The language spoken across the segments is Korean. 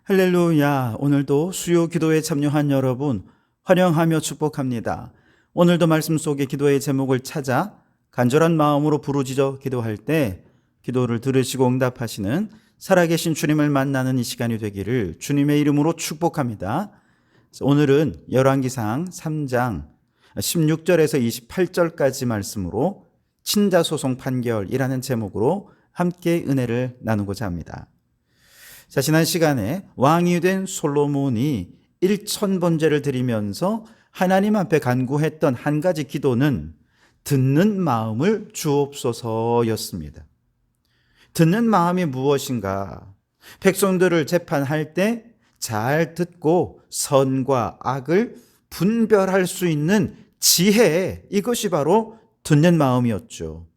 할렐루야. 오늘도 수요 기도에 참여한 여러분 환영하며 축복합니다. 오늘도 말씀 속의 기도의 제목을 찾아 간절한 마음으로 부르짖어 기도할 때 기도를 들으시고 응답하시는 살아계신 주님을 만나는 이 시간이 되기를 주님의 이름으로 축복합니다. 오늘은 열왕기상 3장 16절에서 28절까지 말씀으로 친자소송 판결이라는 제목으로 함께 은혜를 나누고자 합니다. 자, 지난 시간에 왕이 된 솔로몬이 1000번제를 드리면서 하나님 앞에 간구했던 한 가지 기도는 듣는 마음을 주옵소서였습니다. 듣는 마음이 무엇인가? 백성들을 재판할 때 잘 듣고 선과 악을 분별할 수 있는 지혜, 이것이 바로 듣는 마음이었죠.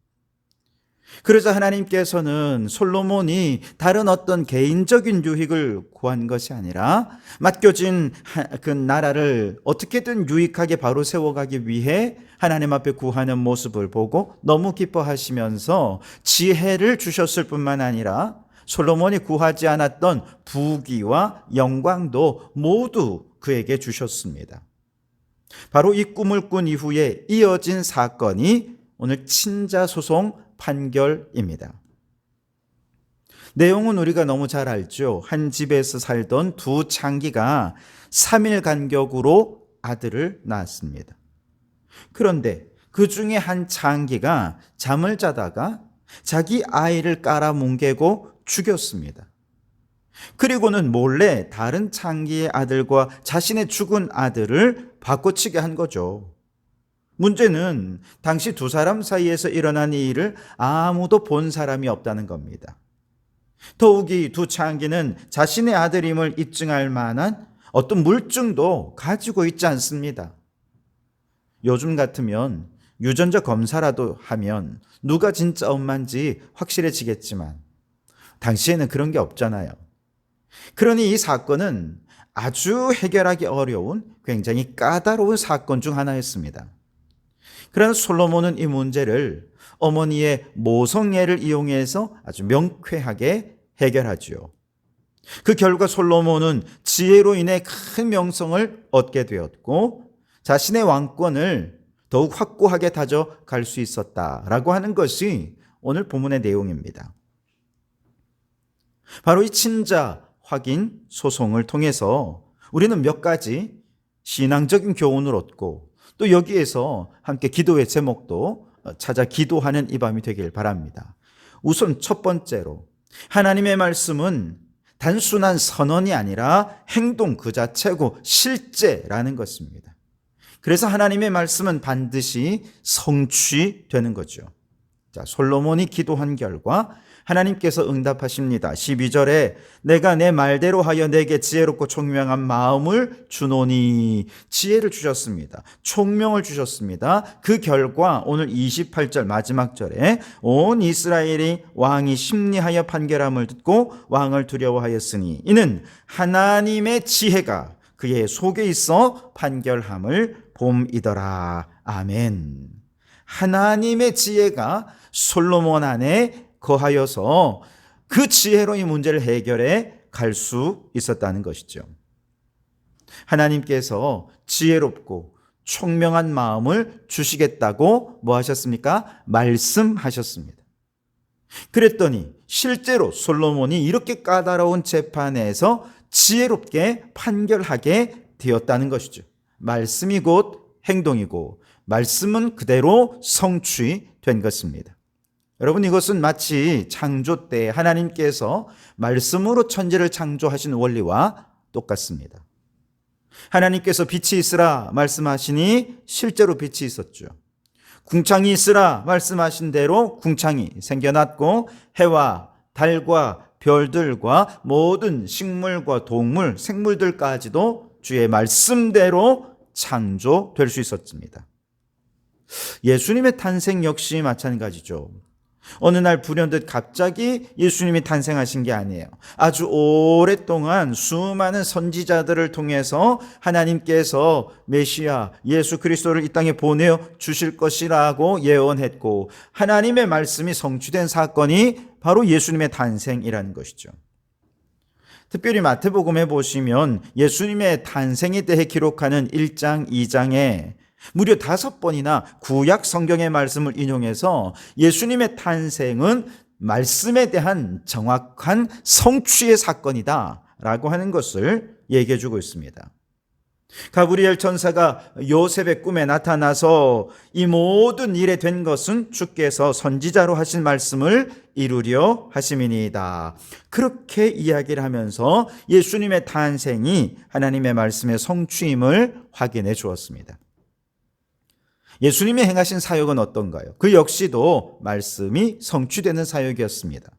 그러자 하나님께서는 솔로몬이 다른 어떤 개인적인 유익을 구한 것이 아니라 맡겨진 그 나라를 어떻게든 유익하게 바로 세워가기 위해 하나님 앞에 구하는 모습을 보고 너무 기뻐하시면서 지혜를 주셨을 뿐만 아니라 솔로몬이 구하지 않았던 부귀와 영광도 모두 그에게 주셨습니다. 바로 이 꿈을 꾼 이후에 이어진 사건이 오늘 친자소송 판결입니다. 내용은 우리가 너무 잘 알죠. 한 집에서 살던 두 창기가 3일 간격으로 아들을 낳았습니다. 그런데 그 중에 한 창기가 잠을 자다가 자기 아이를 깔아뭉개고 죽였습니다. 그리고는 몰래 다른 창기의 아들과 자신의 죽은 아들을 바꿔치게 한 거죠. 문제는 당시 두 사람 사이에서 일어난 이 일을 아무도 본 사람이 없다는 겁니다. 더욱이 두 창기는 자신의 아들임을 입증할 만한 어떤 물증도 가지고 있지 않습니다. 요즘 같으면 유전자 검사라도 하면 누가 진짜 엄마인지 확실해지겠지만 당시에는 그런 게 없잖아요. 그러니 이 사건은 아주 해결하기 어려운 굉장히 까다로운 사건 중 하나였습니다. 그러나 솔로몬은 이 문제를 어머니의 모성애를 이용해서 아주 명쾌하게 해결하지요. 그 결과 솔로몬은 지혜로 인해 큰 명성을 얻게 되었고 자신의 왕권을 더욱 확고하게 다져갈 수 있었다라고 하는 것이 오늘 본문의 내용입니다. 바로 이 친자 확인 소송을 통해서 우리는 몇 가지 신앙적인 교훈을 얻고 또 여기에서 함께 기도의 제목도 찾아 기도하는 이 밤이 되길 바랍니다. 우선 첫 번째로 하나님의 말씀은 단순한 선언이 아니라 행동 그 자체고 실제라는 것입니다. 그래서 하나님의 말씀은 반드시 성취되는 거죠. 자, 솔로몬이 기도한 결과 하나님께서 응답하십니다. 12절에 내가 내 말대로 하여 내게 지혜롭고 총명한 마음을 주노니, 지혜를 주셨습니다. 총명을 주셨습니다. 그 결과 오늘 28절 마지막 절에 온 이스라엘이 왕이 심리하여 판결함을 듣고 왕을 두려워하였으니 이는 하나님의 지혜가 그의 속에 있어 판결함을 봄이더라. 아멘. 하나님의 지혜가 솔로몬 안에 거하여서 그 지혜로 이 문제를 해결해 갈 수 있었다는 것이죠. 하나님께서 지혜롭고 총명한 마음을 주시겠다고 뭐 하셨습니까? 말씀하셨습니다. 그랬더니 실제로 솔로몬이 이렇게 까다로운 재판에서 지혜롭게 판결하게 되었다는 것이죠. 말씀이 곧 행동이고 말씀은 그대로 성취된 것입니다. 여러분, 이것은 마치 창조 때 하나님께서 말씀으로 천지를 창조하신 원리와 똑같습니다. 하나님께서 빛이 있으라 말씀하시니 실제로 빛이 있었죠. 궁창이 있으라 말씀하신 대로 궁창이 생겨났고 해와 달과 별들과 모든 식물과 동물, 생물들까지도 주의 말씀대로 창조될 수 있었습니다. 예수님의 탄생 역시 마찬가지죠. 어느 날 불현듯 갑자기 예수님이 탄생하신 게 아니에요. 아주 오랫동안 수많은 선지자들을 통해서 하나님께서 메시아 예수 그리스도를 이 땅에 보내어 주실 것이라고 예언했고 하나님의 말씀이 성취된 사건이 바로 예수님의 탄생이라는 것이죠. 특별히 마태복음에 보시면 예수님의 탄생에 대해 기록하는 1장, 2장에 무려 5번이나 구약 성경의 말씀을 인용해서 예수님의 탄생은 말씀에 대한 정확한 성취의 사건이다 라고 하는 것을 얘기해 주고 있습니다. 가브리엘 천사가 요셉의 꿈에 나타나서 이 모든 일에 된 것은 주께서 선지자로 하신 말씀을 이루려 하심이니이다. 그렇게 이야기를 하면서 예수님의 탄생이 하나님의 말씀의 성취임을 확인해 주었습니다. 예수님이 행하신 사역은 어떤가요? 그 역시도 말씀이 성취되는 사역이었습니다.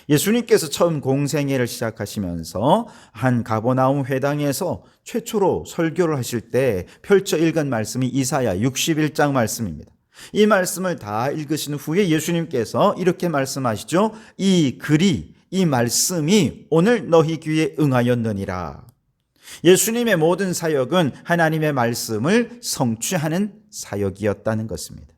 예수님께서 처음 공생애를 시작하시면서 한 가버나움 회당에서 최초로 설교를 하실 때 펼쳐 읽은 말씀이 이사야 61장 말씀입니다. 이 말씀을 다 읽으신 후에 예수님께서 이렇게 말씀하시죠. 이 글이, 이 말씀이 오늘 너희 귀에 응하였느니라. 예수님의 모든 사역은 하나님의 말씀을 성취하는 사역이었다는 것입니다.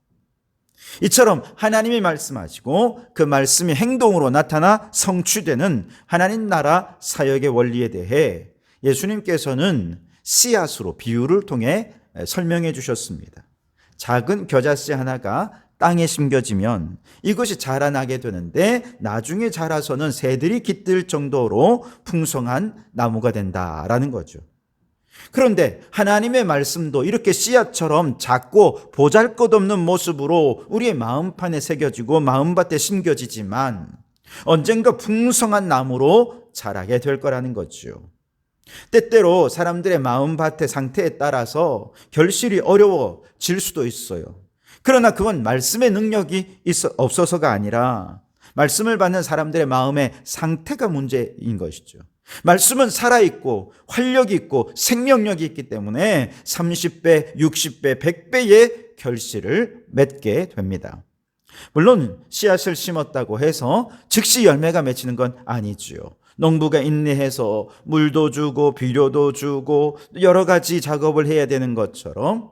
이처럼 하나님이 말씀하시고 그 말씀이 행동으로 나타나 성취되는 하나님 나라 사역의 원리에 대해 예수님께서는 씨앗으로 비유를 통해 설명해 주셨습니다. 작은 겨자씨 하나가 땅에 심겨지면 이것이 자라나게 되는데 나중에 자라서는 새들이 깃들 정도로 풍성한 나무가 된다라는 거죠. 그런데 하나님의 말씀도 이렇게 씨앗처럼 작고 보잘것없는 모습으로 우리의 마음판에 새겨지고 마음밭에 심겨지지만 언젠가 풍성한 나무로 자라게 될 거라는 거죠. 때때로 사람들의 마음밭의 상태에 따라서 결실이 어려워질 수도 있어요. 그러나 그건 말씀의 능력이 없어서가 아니라 말씀을 받는 사람들의 마음의 상태가 문제인 것이죠. 말씀은 살아있고 활력이 있고 생명력이 있기 때문에 30배, 60배, 100배의 결실을 맺게 됩니다. 물론 씨앗을 심었다고 해서 즉시 열매가 맺히는 건 아니지요. 농부가 인내해서 물도 주고 비료도 주고 여러 가지 작업을 해야 되는 것처럼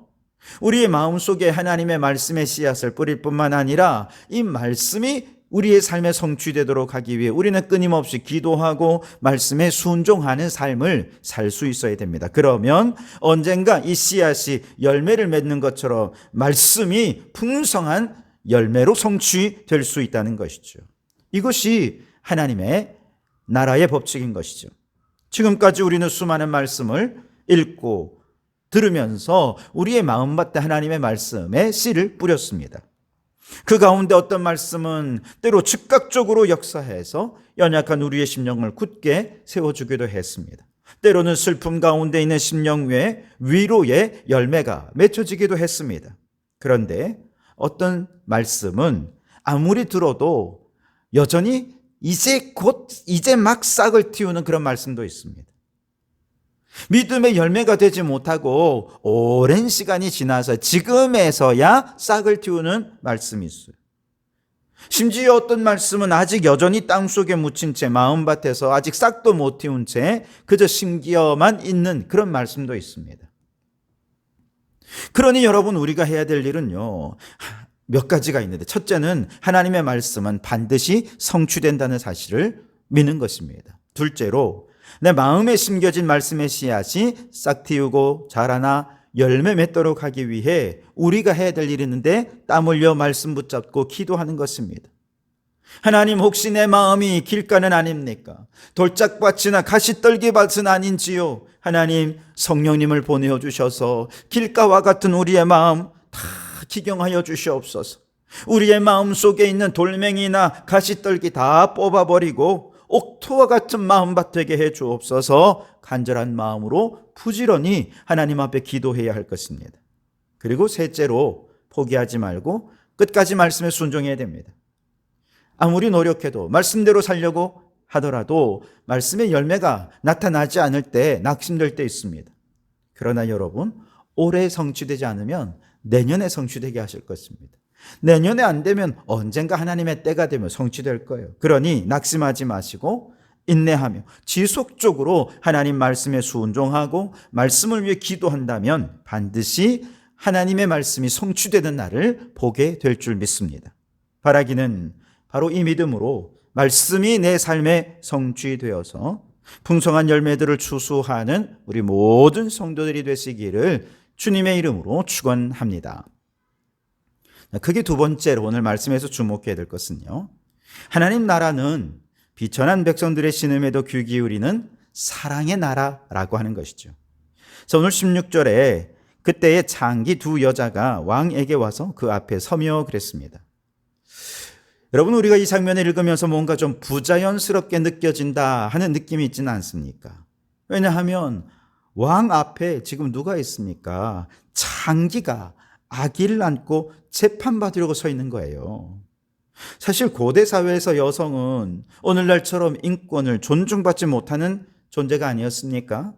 우리의 마음속에 하나님의 말씀의 씨앗을 뿌릴 뿐만 아니라 이 말씀이 우리의 삶에 성취되도록 하기 위해 우리는 끊임없이 기도하고 말씀에 순종하는 삶을 살 수 있어야 됩니다. 그러면 언젠가 이 씨앗이 열매를 맺는 것처럼 말씀이 풍성한 열매로 성취될 수 있다는 것이죠. 이것이 하나님의 나라의 법칙인 것이죠. 지금까지 우리는 수많은 말씀을 읽고 들으면서 우리의 마음밭에 하나님의 말씀에 씨를 뿌렸습니다. 그 가운데 어떤 말씀은 때로 즉각적으로 역사해서 연약한 우리의 심령을 굳게 세워주기도 했습니다. 때로는 슬픔 가운데 있는 심령 위에 위로의 열매가 맺혀지기도 했습니다. 그런데 어떤 말씀은 아무리 들어도 여전히 이제 막 싹을 틔우는 그런 말씀도 있습니다. 믿음의 열매가 되지 못하고 오랜 시간이 지나서 지금에서야 싹을 틔우는 말씀이 있어요. 심지어 어떤 말씀은 아직 여전히 땅속에 묻힌 채 마음밭에서 아직 싹도 못 틔운 채 그저 심기어만 있는 그런 말씀도 있습니다. 그러니 여러분, 우리가 해야 될 일은요, 몇 가지가 있는데, 첫째는 하나님의 말씀은 반드시 성취된다는 사실을 믿는 것입니다. 둘째로 내 마음에 심겨진 말씀의 씨앗이 싹 틔우고 자라나 열매 맺도록 하기 위해 우리가 해야 될 일이 있는데 땀 흘려 말씀 붙잡고 기도하는 것입니다. 하나님, 혹시 내 마음이 길가는 아닙니까? 돌짝밭이나 가시떨기밭은 아닌지요? 하나님, 성령님을 보내어 주셔서 길가와 같은 우리의 마음 다 기경하여 주시옵소서. 우리의 마음 속에 있는 돌멩이나 가시떨기 다 뽑아버리고 옥토와 같은 마음밭 되게 해 주옵소서. 간절한 마음으로 부지런히 하나님 앞에 기도해야 할 것입니다. 그리고 셋째로, 포기하지 말고 끝까지 말씀에 순종해야 됩니다. 아무리 노력해도 말씀대로 살려고 하더라도 말씀의 열매가 나타나지 않을 때 낙심될 때 있습니다. 그러나 여러분, 올해 성취되지 않으면 내년에 성취되게 하실 것입니다. 내년에 안 되면 언젠가 하나님의 때가 되면 성취될 거예요. 그러니 낙심하지 마시고 인내하며 지속적으로 하나님 말씀에 순종하고 말씀을 위해 기도한다면 반드시 하나님의 말씀이 성취되는 날을 보게 될 줄 믿습니다. 바라기는 바로 이 믿음으로 말씀이 내 삶에 성취되어서 풍성한 열매들을 추수하는 우리 모든 성도들이 되시기를 주님의 이름으로 축원합니다. 그게 두 번째로 오늘 말씀에서 주목해야 될 것은요, 하나님 나라는 비천한 백성들의 신음에도 귀 기울이는 사랑의 나라라고 하는 것이죠. 자, 오늘 16절에 그때의 장기 두 여자가 왕에게 와서 그 앞에 서며 그랬습니다. 여러분, 우리가 이 장면을 읽으면서 뭔가 좀 부자연스럽게 느껴진다 하는 느낌이 있지는 않습니까? 왜냐하면 왕 앞에 지금 누가 있습니까? 장기가 아기를 안고 재판받으려고 서 있는 거예요. 사실 고대 사회에서 여성은 오늘날처럼 인권을 존중받지 못하는 존재가 아니었습니까?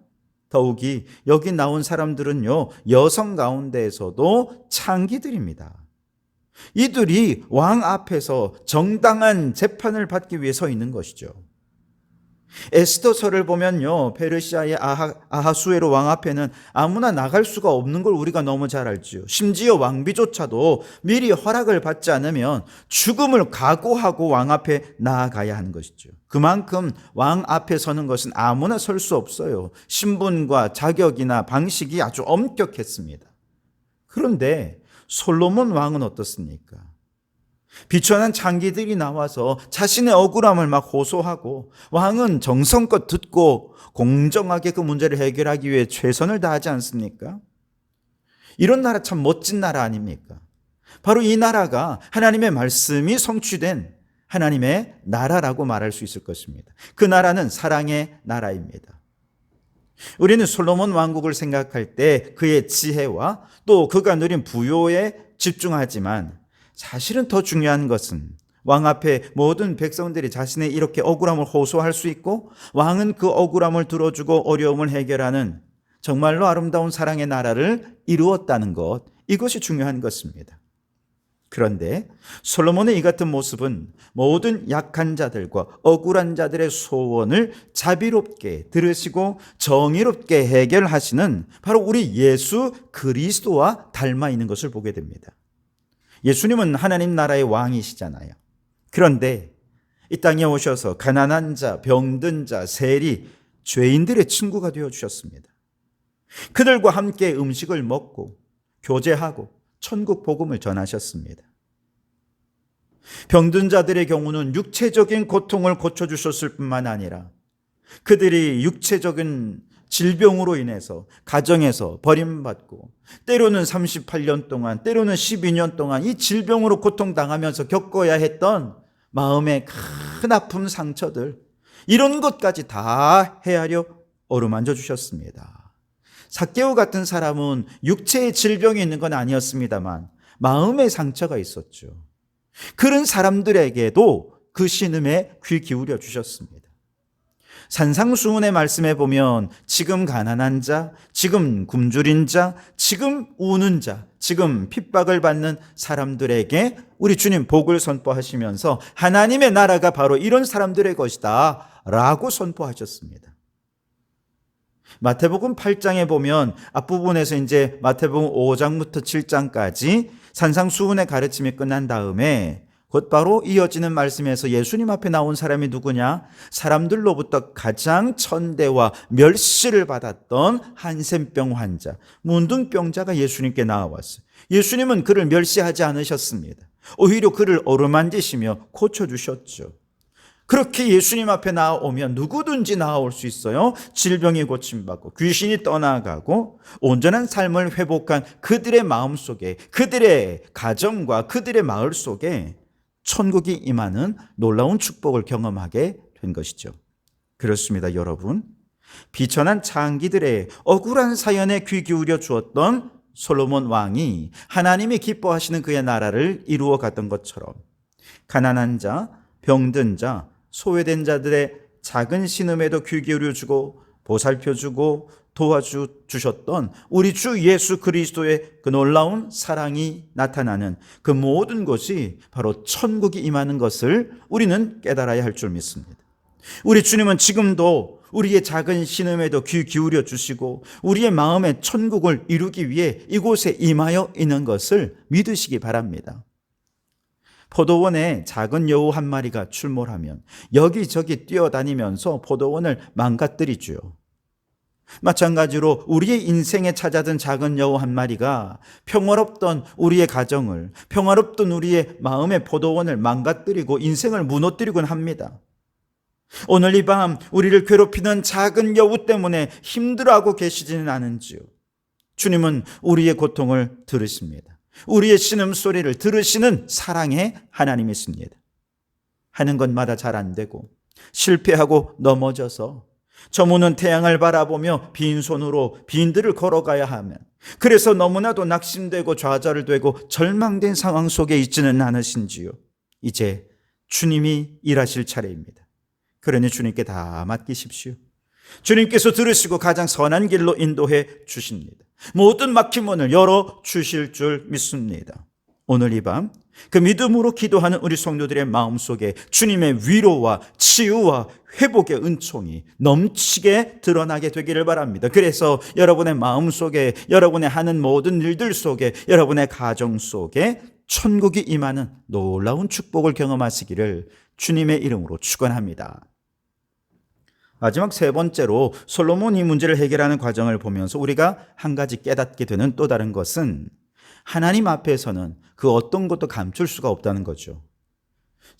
더욱이 여기 나온 사람들은요, 여성 가운데에서도 창기들입니다. 이들이 왕 앞에서 정당한 재판을 받기 위해 서 있는 것이죠. 에스더서를 보면요, 페르시아의 아하수에로 왕 앞에는 아무나 나갈 수가 없는 걸 우리가 너무 잘 알죠. 심지어 왕비조차도 미리 허락을 받지 않으면 죽음을 각오하고 왕 앞에 나아가야 하는 것이죠. 그만큼 왕 앞에 서는 것은 아무나 설 수 없어요. 신분과 자격이나 방식이 아주 엄격했습니다. 그런데 솔로몬 왕은 어떻습니까? 비천한 장기들이 나와서 자신의 억울함을 막 호소하고, 왕은 정성껏 듣고 공정하게 그 문제를 해결하기 위해 최선을 다하지 않습니까? 이런 나라 참 멋진 나라 아닙니까? 바로 이 나라가 하나님의 말씀이 성취된 하나님의 나라라고 말할 수 있을 것입니다. 그 나라는 사랑의 나라입니다. 우리는 솔로몬 왕국을 생각할 때 그의 지혜와 또 그가 누린 부요에 집중하지만, 사실은 더 중요한 것은 왕 앞에 모든 백성들이 자신의 이렇게 억울함을 호소할 수 있고, 왕은 그 억울함을 들어주고 어려움을 해결하는 정말로 아름다운 사랑의 나라를 이루었다는 것, 이것이 중요한 것입니다. 그런데 솔로몬의 이 같은 모습은 모든 약한 자들과 억울한 자들의 소원을 자비롭게 들으시고 정의롭게 해결하시는 바로 우리 예수 그리스도와 닮아 있는 것을 보게 됩니다. 예수님은 하나님 나라의 왕이시잖아요. 그런데 이 땅에 오셔서 가난한 자, 병든 자, 세리, 죄인들의 친구가 되어주셨습니다. 그들과 함께 음식을 먹고 교제하고 천국 복음을 전하셨습니다. 병든 자들의 경우는 육체적인 고통을 고쳐주셨을 뿐만 아니라 그들이 육체적인 질병으로 인해서 가정에서 버림받고 때로는 38년 동안, 때로는 12년 동안 이 질병으로 고통당하면서 겪어야 했던 마음의 큰 아픔, 상처들, 이런 것까지 다 헤아려 어루만져 주셨습니다. 삭개오 같은 사람은 육체의 질병이 있는 건 아니었습니다만 마음의 상처가 있었죠. 그런 사람들에게도 그 신음에 귀 기울여 주셨습니다. 산상수훈의 말씀에 보면 지금 가난한 자, 지금 굶주린 자, 지금 우는 자, 지금 핍박을 받는 사람들에게 우리 주님 복을 선포하시면서 하나님의 나라가 바로 이런 사람들의 것이다 라고 선포하셨습니다. 마태복음 8장에 보면 앞부분에서 이제 마태복음 5장부터 7장까지 산상수훈의 가르침이 끝난 다음에 곧바로 이어지는 말씀에서 예수님 앞에 나온 사람이 누구냐? 사람들로부터 가장 천대와 멸시를 받았던 한센병 환자, 문둥병자가 예수님께 나와왔어요. 예수님은 그를 멸시하지 않으셨습니다. 오히려 그를 어루만지시며 고쳐주셨죠. 그렇게 예수님 앞에 나오면 누구든지 나올 수 있어요. 질병이 고침받고 귀신이 떠나가고 온전한 삶을 회복한 그들의 마음속에, 그들의 가정과 그들의 마을 속에 천국이 임하는 놀라운 축복을 경험하게 된 것이죠. 그렇습니다, 여러분. 비천한 장기들의 억울한 사연에 귀 기울여 주었던 솔로몬 왕이 하나님이 기뻐하시는 그의 나라를 이루어 갔던 것처럼 가난한 자, 병든 자, 소외된 자들의 작은 신음에도 귀 기울여주고 보살펴주고 도와주셨던 우리 주 예수 그리스도의 그 놀라운 사랑이 나타나는 그 모든 것이 바로 천국이 임하는 것을 우리는 깨달아야 할 줄 믿습니다. 우리 주님은 지금도 우리의 작은 신음에도 귀 기울여 주시고 우리의 마음의 천국을 이루기 위해 이곳에 임하여 있는 것을 믿으시기 바랍니다. 포도원에 작은 여우 한 마리가 출몰하면 여기저기 뛰어다니면서 포도원을 망가뜨리죠. 마찬가지로 우리의 인생에 찾아든 작은 여우 한 마리가 평화롭던 우리의 가정을, 평화롭던 우리의 마음의 포도원을 망가뜨리고 인생을 무너뜨리곤 합니다. 오늘 이 밤 우리를 괴롭히는 작은 여우 때문에 힘들어하고 계시지는 않은지요. 주님은 우리의 고통을 들으십니다. 우리의 신음소리를 들으시는 사랑의 하나님이십니다. 하는 것마다 잘 안 되고 실패하고 넘어져서 저무는 태양을 바라보며 빈손으로 빈들을 걸어가야 하면, 그래서 너무나도 낙심되고 좌절되고 절망된 상황 속에 있지는 않으신지요. 이제 주님이 일하실 차례입니다. 그러니 주님께 다 맡기십시오. 주님께서 들으시고 가장 선한 길로 인도해 주십니다. 모든 막힌 문을 열어 주실 줄 믿습니다. 오늘 이 밤 그 믿음으로 기도하는 우리 성도들의 마음속에 주님의 위로와 치유와 회복의 은총이 넘치게 드러나게 되기를 바랍니다. 그래서 여러분의 마음속에, 여러분의 하는 모든 일들 속에, 여러분의 가정 속에 천국이 임하는 놀라운 축복을 경험하시기를 주님의 이름으로 축원합니다. 마지막 세 번째로 솔로몬이 문제를 해결하는 과정을 보면서 우리가 한 가지 깨닫게 되는 또 다른 것은 하나님 앞에서는 그 어떤 것도 감출 수가 없다는 거죠.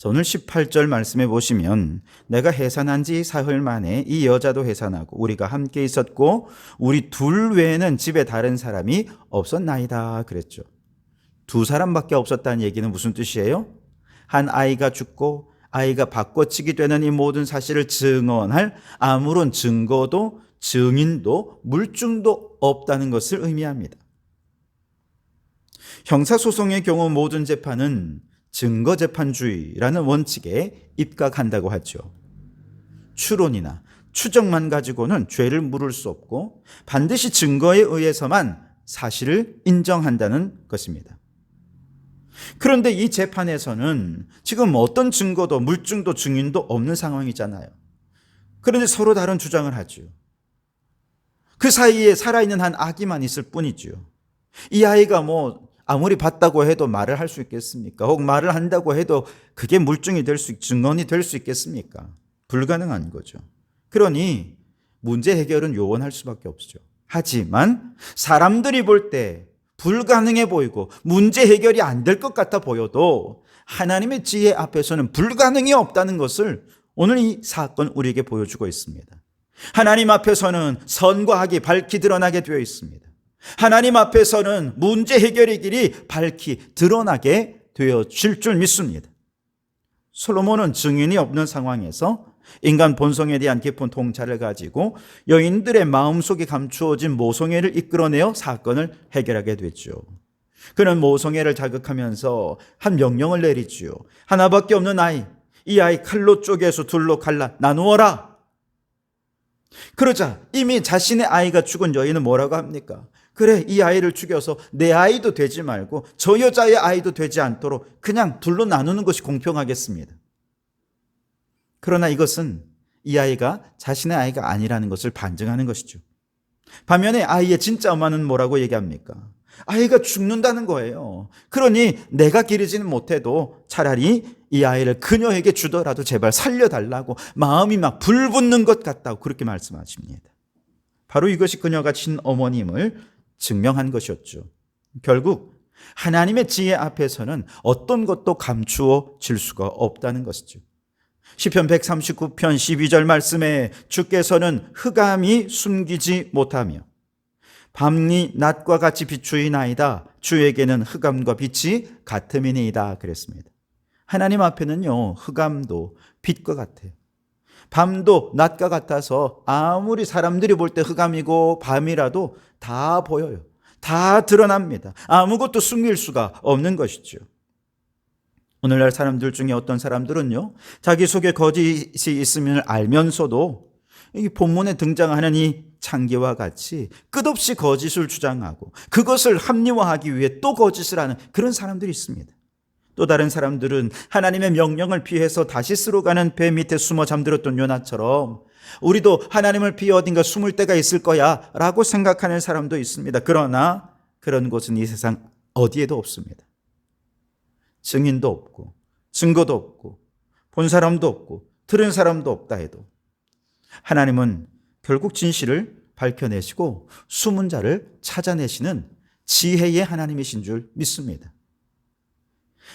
오늘 18절 말씀해 보시면 내가 해산한 지 사흘 만에 이 여자도 해산하고 우리가 함께 있었고 우리 둘 외에는 집에 다른 사람이 없었나이다 그랬죠. 두 사람밖에 없었다는 얘기는 무슨 뜻이에요? 한 아이가 죽고 아이가 바꿔치기 되는 이 모든 사실을 증언할 아무런 증거도 증인도 물증도 없다는 것을 의미합니다. 형사소송의 경우 모든 재판은 증거재판주의라는 원칙에 입각한다고 하죠. 추론이나 추정만 가지고는 죄를 물을 수 없고 반드시 증거에 의해서만 사실을 인정한다는 것입니다. 그런데 이 재판에서는 지금 어떤 증거도 물증도 증인도 없는 상황이잖아요. 그런데 서로 다른 주장을 하죠. 그 사이에 살아있는 한 아기만 있을 뿐이죠. 이 아이가 아무리 봤다고 해도 말을 할 수 있겠습니까? 혹 말을 한다고 해도 그게 물증이 될 수, 증언이 될 수 있겠습니까? 불가능한 거죠. 그러니 문제 해결은 요원할 수밖에 없죠. 하지만 사람들이 볼 때 불가능해 보이고 문제 해결이 안 될 것 같아 보여도 하나님의 지혜 앞에서는 불가능이 없다는 것을 오늘 이 사건 우리에게 보여주고 있습니다. 하나님 앞에서는 선과 악이 밝히 드러나게 되어 있습니다. 하나님 앞에서는 문제 해결의 길이 밝히 드러나게 되어질 줄 믿습니다. 솔로몬은 증인이 없는 상황에서 인간 본성에 대한 깊은 통찰을 가지고 여인들의 마음속에 감추어진 모성애를 이끌어내어 사건을 해결하게 됐죠. 그는 모성애를 자극하면서 한 명령을 내리지요. 하나밖에 없는 아이, 이 아이 칼로 쪼개서 둘로 갈라 나누어라. 그러자 이미 자신의 아이가 죽은 여인은 뭐라고 합니까? 그래, 이 아이를 죽여서 내 아이도 되지 말고 저 여자의 아이도 되지 않도록 그냥 둘로 나누는 것이 공평하겠습니다. 그러나 이것은 이 아이가 자신의 아이가 아니라는 것을 반증하는 것이죠. 반면에 아이의 진짜 엄마는 뭐라고 얘기합니까? 아이가 죽는다는 거예요. 그러니 내가 기르지는 못해도 차라리 이 아이를 그녀에게 주더라도 제발 살려달라고 마음이 막 불붙는 것 같다고 그렇게 말씀하십니다. 바로 이것이 그녀가 친어머님을 증명한 것이었죠. 결국 하나님의 지혜 앞에서는 어떤 것도 감추어질 수가 없다는 것이죠. 시편 139편 12절 말씀에 주께서는 흑암이 숨기지 못하며 밤이 낮과 같이 비추이나이다. 주에게는 흑암과 빛이 같음이니이다 그랬습니다. 하나님 앞에는요, 흑암도 빛과 같아요. 밤도 낮과 같아서 아무리 사람들이 볼 때 흑암이고 밤이라도 다 보여요. 다 드러납니다. 아무것도 숨길 수가 없는 것이죠. 오늘날 사람들 중에 어떤 사람들은요, 자기 속에 거짓이 있음을 알면서도 이 본문에 등장하는 이 창기와 같이 끝없이 거짓을 주장하고 그것을 합리화하기 위해 또 거짓을 하는 그런 사람들이 있습니다. 또 다른 사람들은 하나님의 명령을 피해서 다시스로 가는 배 밑에 숨어 잠들었던 요나처럼 우리도 하나님을 피해 어딘가 숨을 때가 있을 거야 라고 생각하는 사람도 있습니다. 그러나 그런 곳은 이 세상 어디에도 없습니다. 증인도 없고 증거도 없고 본 사람도 없고 들은 사람도 없다 해도 하나님은 결국 진실을 밝혀내시고 숨은 자를 찾아내시는 지혜의 하나님이신 줄 믿습니다.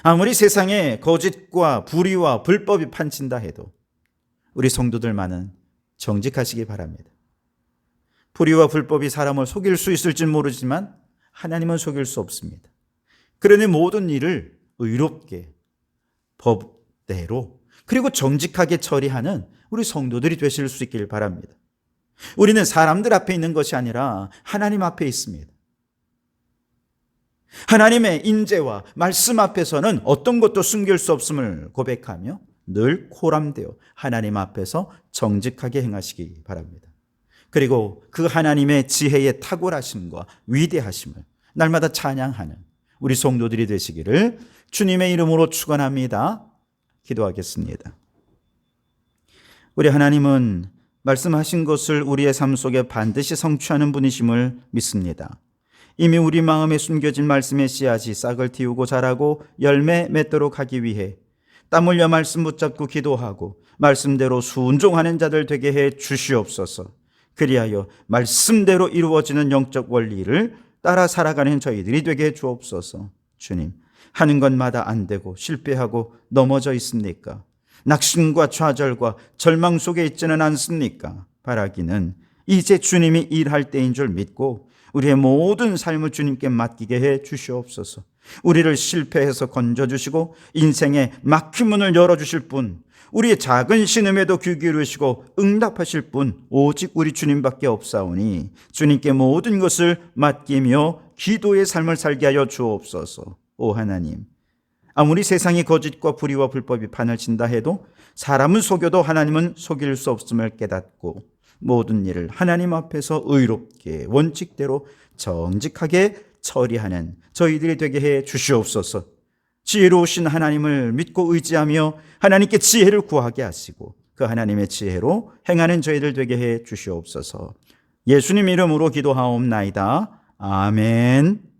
아무리 세상에 거짓과 불의와 불법이 판친다 해도 우리 성도들만은 정직하시기 바랍니다. 불의와 불법이 사람을 속일 수 있을지 모르지만 하나님은 속일 수 없습니다. 그러니 모든 일을 의롭게 법대로 그리고 정직하게 처리하는 우리 성도들이 되실 수 있길 바랍니다. 우리는 사람들 앞에 있는 것이 아니라 하나님 앞에 있습니다. 하나님의 인재와 말씀 앞에서는 어떤 것도 숨길 수 없음을 고백하며 늘 코람되어 하나님 앞에서 정직하게 행하시기 바랍니다. 그리고 그 하나님의 지혜의 탁월하심과 위대하심을 날마다 찬양하는 우리 성도들이 되시기를 주님의 이름으로 축원합니다. 기도하겠습니다. 우리 하나님은 말씀하신 것을 우리의 삶 속에 반드시 성취하는 분이심을 믿습니다. 이미 우리 마음에 숨겨진 말씀의 씨앗이 싹을 틔우고 자라고 열매 맺도록 하기 위해 땀 흘려 말씀 붙잡고 기도하고 말씀대로 순종하는 자들 되게 해 주시옵소서. 그리하여 말씀대로 이루어지는 영적 원리를 따라 살아가는 저희들이 되게 해 주옵소서. 주님, 하는 것마다 안 되고 실패하고 넘어져 있습니까? 낙심과 좌절과 절망 속에 있지는 않습니까? 바라기는 이제 주님이 일할 때인 줄 믿고 우리의 모든 삶을 주님께 맡기게 해 주시옵소서. 우리를 실패해서 건져주시고 인생의 막힌 문을 열어주실 분, 우리의 작은 신음에도 귀 기울이시고 응답하실 분 오직 우리 주님밖에 없사오니 주님께 모든 것을 맡기며 기도의 삶을 살게 하여 주옵소서. 오 하나님, 아무리 세상이 거짓과 불의와 불법이 판을 친다 해도 사람은 속여도 하나님은 속일 수 없음을 깨닫고 모든 일을 하나님 앞에서 의롭게 원칙대로 정직하게 처리하는 저희들이 되게 해 주시옵소서. 지혜로우신 하나님을 믿고 의지하며 하나님께 지혜를 구하게 하시고 그 하나님의 지혜로 행하는 저희들 되게 해 주시옵소서. 예수님 이름으로 기도하옵나이다. 아멘.